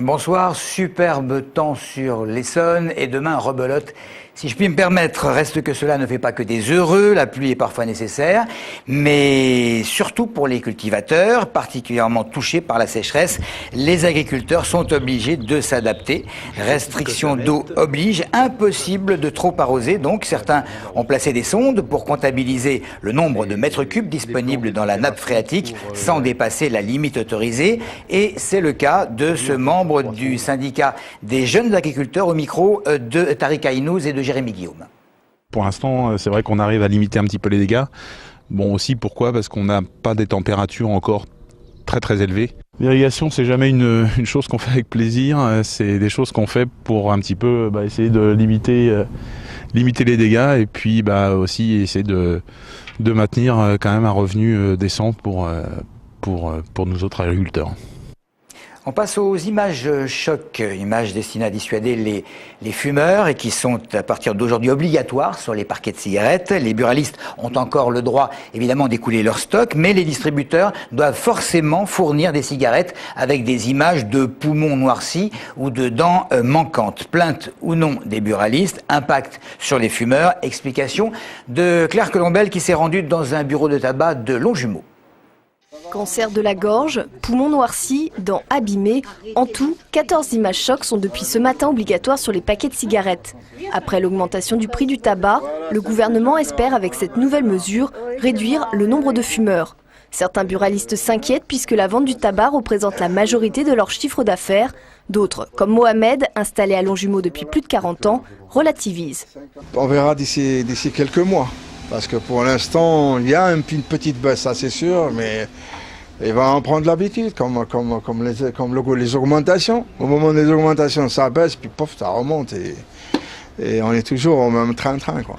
Bonsoir, superbe temps sur l'Essonne et demain rebelote. Si je puis me permettre, reste que cela ne fait pas que des heureux, la pluie est parfois nécessaire, mais surtout pour les cultivateurs, particulièrement touchés par la sécheresse, les agriculteurs sont obligés de s'adapter. Restriction d'eau oblige, impossible de trop arroser, donc certains ont placé des sondes pour comptabiliser le nombre de mètres cubes disponibles dans la nappe phréatique sans dépasser la limite autorisée, et c'est le cas de ce membre du syndicat des jeunes agriculteurs au micro de Tariq Aïnouz et de Jérémy Guillaume. Pour l'instant, c'est vrai qu'on arrive à limiter un petit peu les dégâts. Bon, aussi, pourquoi ? Parce qu'on n'a pas des températures encore très élevées. L'irrigation, c'est jamais une chose qu'on fait avec plaisir. C'est des choses qu'on fait pour un petit peu essayer de limiter les dégâts et puis aussi essayer de maintenir quand même un revenu décent pour nous autres agriculteurs. On passe aux images choc, images destinées à dissuader les fumeurs et qui sont à partir d'aujourd'hui obligatoires sur les paquets de cigarettes. Les buralistes ont encore le droit évidemment d'écouler leur stock, mais les distributeurs doivent forcément fournir des cigarettes avec des images de poumons noircis ou de dents manquantes. Plainte ou non des buralistes, impact sur les fumeurs. Explication de Claire Colombel qui s'est rendue dans un bureau de tabac de Longjumeau. Cancer de la gorge, poumons noircis, dents abîmées, en tout, 14 images chocs sont depuis ce matin obligatoires sur les paquets de cigarettes. Après l'augmentation du prix du tabac, le gouvernement espère avec cette nouvelle mesure réduire le nombre de fumeurs. Certains buralistes s'inquiètent puisque la vente du tabac représente la majorité de leur chiffre d'affaires. D'autres, comme Mohamed, installé à Longjumeau depuis plus de 40 ans, relativisent. On verra d'ici quelques mois. Parce que pour l'instant, il y a une petite baisse, ça c'est sûr, mais il va en prendre l'habitude, comme les augmentations. Au moment des augmentations, ça baisse, puis pof, ça remonte et on est toujours au même train-train, quoi.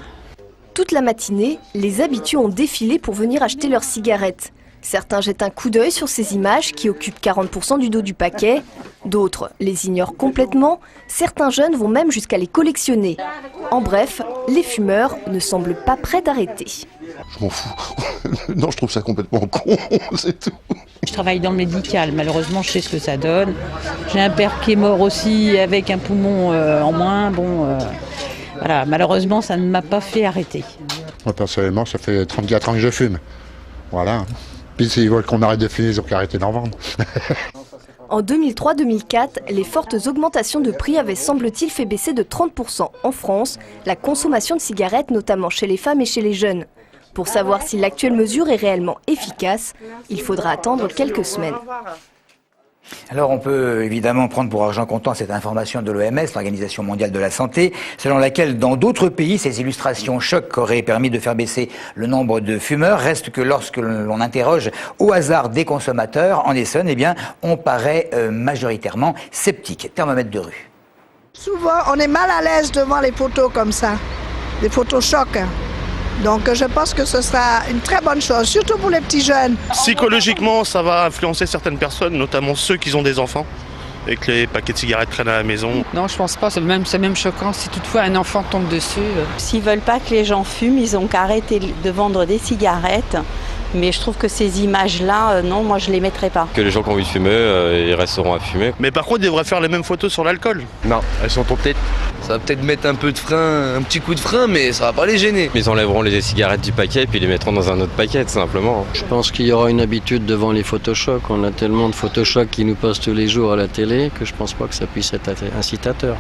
Toute la matinée, les habitués ont défilé pour venir acheter leurs cigarettes. Certains jettent un coup d'œil sur ces images qui occupent 40% du dos du paquet. D'autres les ignorent complètement. Certains jeunes vont même jusqu'à les collectionner. En bref, les fumeurs ne semblent pas prêts d'arrêter. Je m'en fous. Non, je trouve ça complètement con, c'est tout. Je travaille dans le médical, malheureusement je sais ce que ça donne. J'ai un père qui est mort aussi avec un poumon en moins. Voilà, malheureusement ça ne m'a pas fait arrêter. Moi personnellement, ça fait 34 ans que je fume. Voilà. Puis s'ils veulent qu'on arrête de fumer, ils ont qu'à arrêter d'en vendre. En 2003-2004, les fortes augmentations de prix avaient semble-t-il fait baisser de 30% en France la consommation de cigarettes, notamment chez les femmes et chez les jeunes. Pour savoir si l'actuelle mesure est réellement efficace, il faudra attendre quelques semaines. Alors on peut évidemment prendre pour argent comptant cette information de l'OMS, l'Organisation mondiale de la santé, selon laquelle dans d'autres pays, ces illustrations chocs auraient permis de faire baisser le nombre de fumeurs. Reste que lorsque l'on interroge au hasard des consommateurs en Essonne, on paraît majoritairement sceptique. Thermomètre de rue. Souvent, on est mal à l'aise devant les photos comme ça, des photos chocs. Donc je pense que ce sera une très bonne chose, surtout pour les petits jeunes. Psychologiquement, ça va influencer certaines personnes, notamment ceux qui ont des enfants et que les paquets de cigarettes traînent à la maison. Non, je pense pas, c'est même choquant si toutefois un enfant tombe dessus. S'ils veulent pas que les gens fument, ils ont qu'à arrêter de vendre des cigarettes. Mais je trouve que ces images-là, non, moi je les mettrais pas. Que les gens qui ont envie de fumer, ils resteront à fumer. Mais par contre, ils devraient faire les mêmes photos sur l'alcool. Non, elles sont trop petites. Ça va peut-être mettre un peu de frein, un petit coup de frein, mais ça va pas les gêner. Ils enlèveront les cigarettes du paquet et puis les mettront dans un autre paquet, tout simplement. Je pense qu'il y aura une habitude devant les photochocs. On a tellement de photochocs qui nous passent tous les jours à la télé que je pense pas que ça puisse être incitateur.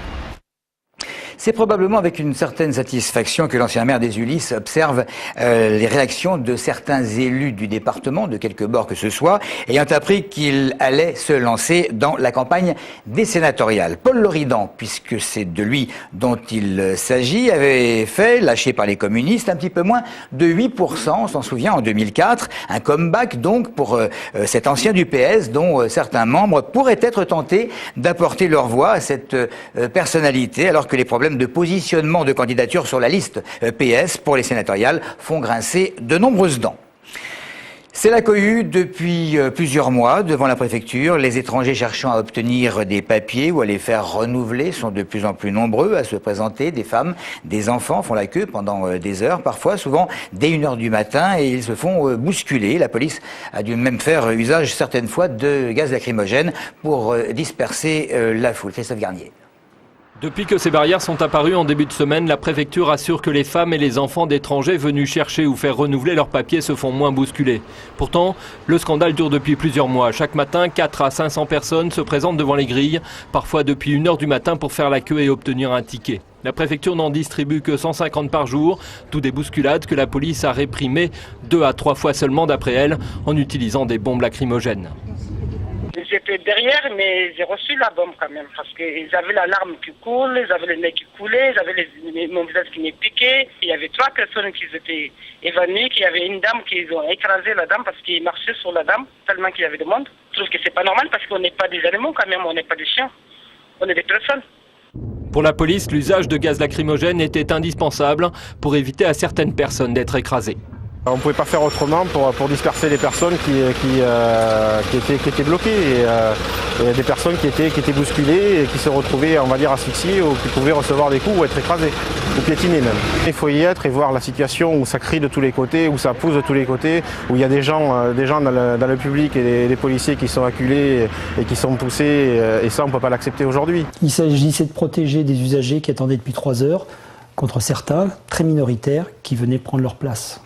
C'est probablement avec une certaine satisfaction que l'ancien maire des Ulisses observe les réactions de certains élus du département, de quelque bord que ce soit, ayant appris qu'il allait se lancer dans la campagne des sénatoriales. Paul Loridan, puisque c'est de lui dont il s'agit, avait fait, lâché par les communistes, un petit peu moins de 8%, on s'en souvient, en 2004. Un comeback donc pour cet ancien du PS dont certains membres pourraient être tentés d'apporter leur voix à cette personnalité, alors que les problèmes de positionnement de candidature sur la liste PS pour les sénatoriales font grincer de nombreuses dents. C'est la cohue depuis plusieurs mois devant la préfecture. Les étrangers cherchant à obtenir des papiers ou à les faire renouveler sont de plus en plus nombreux à se présenter. Des femmes, des enfants font la queue pendant des heures, parfois, souvent dès 1h du matin, et ils se font bousculer. La police a dû même faire usage certaines fois de gaz lacrymogène pour disperser la foule. Christophe Garnier. Depuis que ces barrières sont apparues en début de semaine, la préfecture assure que les femmes et les enfants d'étrangers venus chercher ou faire renouveler leurs papiers se font moins bousculer. Pourtant, le scandale dure depuis plusieurs mois. Chaque matin, 400 à 500 personnes se présentent devant les grilles, parfois depuis 1h du matin pour faire la queue et obtenir un ticket. La préfecture n'en distribue que 150 par jour, tout des bousculades que la police a réprimées 2 à 3 fois seulement d'après elle, en utilisant des bombes lacrymogènes. J'étais derrière, mais j'ai reçu la bombe quand même, parce qu'ils avaient la larme qui coule, ils avaient le nez qui coulait, ils avaient mon visage qui me piquait. Il y avait 3 personnes qui étaient évanouies, il y avait une dame qui ont écrasé la dame parce qu'ils marchaient sur la dame, tellement qu'il y avait de monde. Je trouve que c'est pas normal parce qu'on n'est pas des animaux quand même, on n'est pas des chiens, on est des personnes. Pour la police, l'usage de gaz lacrymogène était indispensable pour éviter à certaines personnes d'être écrasées. On ne pouvait pas faire autrement pour disperser les personnes qui étaient bloquées. Et il y a des personnes qui étaient bousculées et qui se retrouvaient, on va dire, asphyxiées ou qui pouvaient recevoir des coups ou être écrasées, ou piétinées même. Il faut y être et voir la situation où ça crie de tous les côtés, où ça pousse de tous les côtés, où il y a des gens dans le public et des policiers qui sont acculés et qui sont poussés. Et ça, on ne peut pas l'accepter aujourd'hui. Il s'agissait de protéger des usagers qui attendaient depuis 3 heures contre certains, très minoritaires, qui venaient prendre leur place.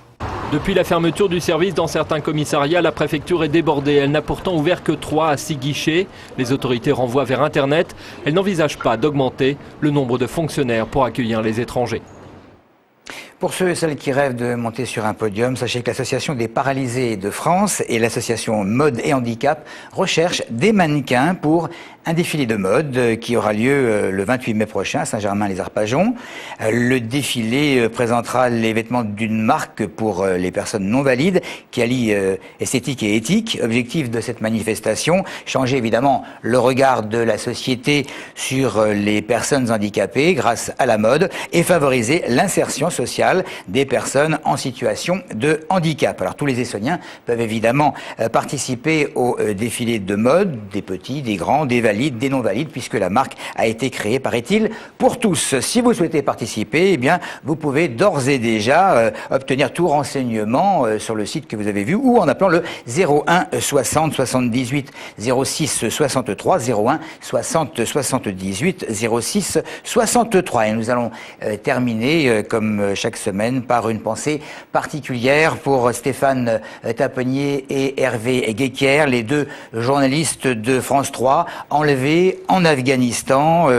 Depuis la fermeture du service dans certains commissariats, la préfecture est débordée. Elle n'a pourtant ouvert que 3 à 6 guichets. Les autorités renvoient vers Internet. Elle n'envisage pas d'augmenter le nombre de fonctionnaires pour accueillir les étrangers. Pour ceux et celles qui rêvent de monter sur un podium, sachez que l'Association des paralysés de France et l'Association Mode et Handicap recherchent des mannequins pour un défilé de mode qui aura lieu le 28 mai prochain à Saint-Germain-les-Arpajons. Le défilé présentera les vêtements d'une marque pour les personnes non valides qui allie esthétique et éthique. Objectif de cette manifestation, changer évidemment le regard de la société sur les personnes handicapées grâce à la mode et favoriser l'insertion sociale des personnes en situation de handicap. Alors tous les Essonniens peuvent évidemment participer au défilé de mode, des petits, des grands, des valides, des non-valides, puisque la marque a été créée, paraît-il, pour tous. Si vous souhaitez participer, eh bien, vous pouvez d'ores et déjà obtenir tout renseignement sur le site que vous avez vu ou en appelant le 01 60 78 06 63 01 60 78 06 63. Et nous allons terminer, comme chaque semaine, par une pensée particulière pour Stéphane Taponnier et Hervé Guéquière, les 2 journalistes de France 3, enlevés en Afghanistan.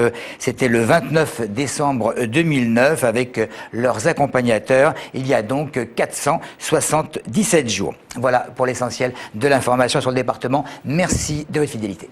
C'était le 29 décembre 2009 avec leurs accompagnateurs. Il y a donc 477 jours. Voilà pour l'essentiel de l'information sur le département. Merci de votre fidélité.